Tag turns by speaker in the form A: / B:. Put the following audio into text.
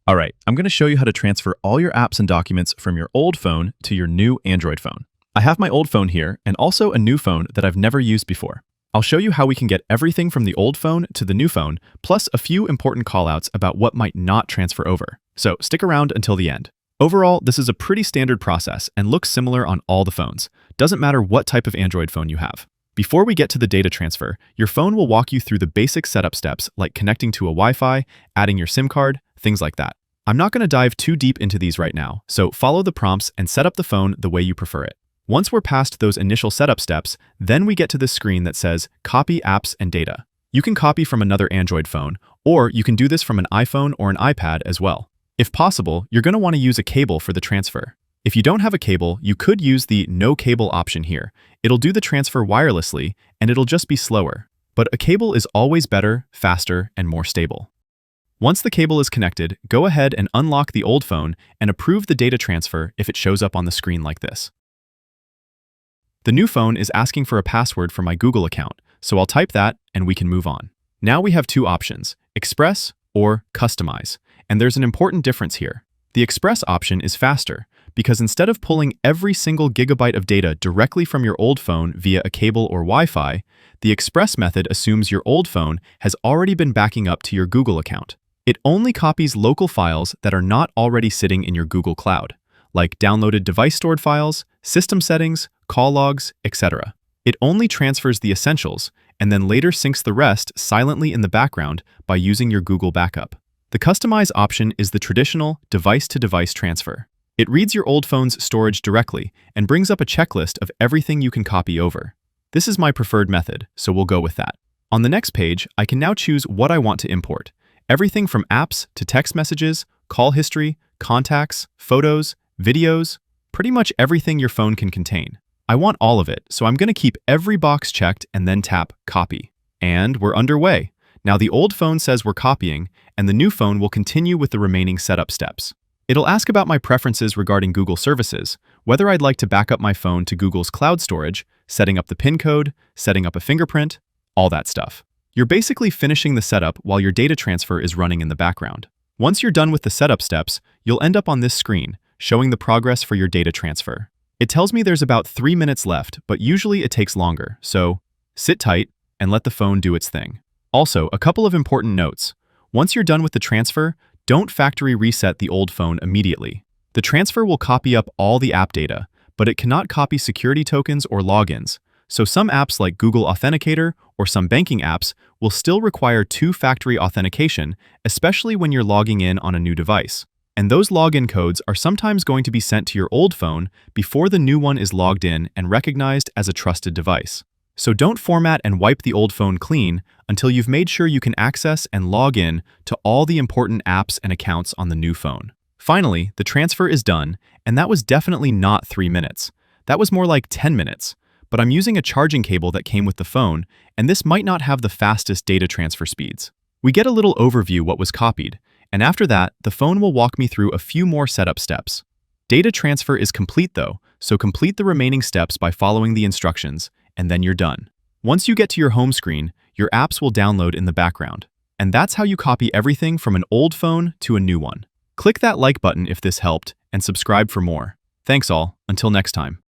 A: All right, I'm going to show you how to transfer all your apps and documents from your old phone to your new Android phone. I have my old phone here and also a new phone that I've never used before. I'll show you how we can get everything from the old phone to the new phone, plus a few important callouts about what might not transfer over. So stick around until the end. Overall, this is a pretty standard process and looks similar on all the phones. Doesn't matter what type of Android phone you have. Before we get to the data transfer, your phone will walk you through the basic setup steps like connecting to a Wi-Fi, adding your SIM card, things like that. I'm not going to dive too deep into these right now, so follow the prompts and set up the phone the way you prefer it. Once we're past those initial setup steps, then we get to this screen that says Copy Apps and Data. You can copy from another Android phone, or you can do this from an iPhone or an iPad as well. If possible, you're going to want to use a cable for the transfer. If you don't have a cable, you could use the no cable option here. It'll do the transfer wirelessly, and it'll just be slower. But a cable is always better, faster, and more stable. Once the cable is connected, go ahead and unlock the old phone and approve the data transfer if it shows up on the screen like this. The new phone is asking for a password for my Google account, so I'll type that and we can move on. Now we have two options, Express or Customize, and there's an important difference here. The Express option is faster, because instead of pulling every single gigabyte of data directly from your old phone via a cable or Wi-Fi, the Express method assumes your old phone has already been backing up to your Google account. It only copies local files that are not already sitting in your Google Cloud, like downloaded device-stored files, system settings, call logs, etc. It only transfers the essentials, and then later syncs the rest silently in the background by using your Google backup. The Customize option is the traditional device-to-device transfer. It reads your old phone's storage directly and brings up a checklist of everything you can copy over. This is my preferred method, so we'll go with that. On the next page, I can now choose what I want to import. Everything from apps to text messages, call history, contacts, photos, videos, pretty much everything your phone can contain. I want all of it, so I'm going to keep every box checked and then tap Copy. And we're underway. Now the old phone says we're copying, and the new phone will continue with the remaining setup steps. It'll ask about my preferences regarding Google services, whether I'd like to back up my phone to Google's cloud storage, setting up the PIN code, setting up a fingerprint, all that stuff. You're basically finishing the setup while your data transfer is running in the background. Once you're done with the setup steps, you'll end up on this screen, showing the progress for your data transfer. It tells me there's about 3 minutes left, but usually it takes longer, so sit tight and let the phone do its thing. Also, a couple of important notes. Once you're done with the transfer, don't factory reset the old phone immediately. The transfer will copy up all the app data, but it cannot copy security tokens or logins. So some apps like Google Authenticator or some banking apps will still require two-factor authentication, especially when you're logging in on a new device. And those login codes are sometimes going to be sent to your old phone before the new one is logged in and recognized as a trusted device. So don't format and wipe the old phone clean until you've made sure you can access and log in to all the important apps and accounts on the new phone. Finally, the transfer is done, and that was definitely not 3 minutes. That was more like 10 minutes. But I'm using a charging cable that came with the phone, and this might not have the fastest data transfer speeds. We get a little overview what was copied, and after that, the phone will walk me through a few more setup steps. Data transfer is complete though, so complete the remaining steps by following the instructions, and then you're done. Once you get to your home screen, your apps will download in the background. And that's how you copy everything from an old phone to a new one. Click that like button if this helped, and subscribe for more. Thanks all, until next time.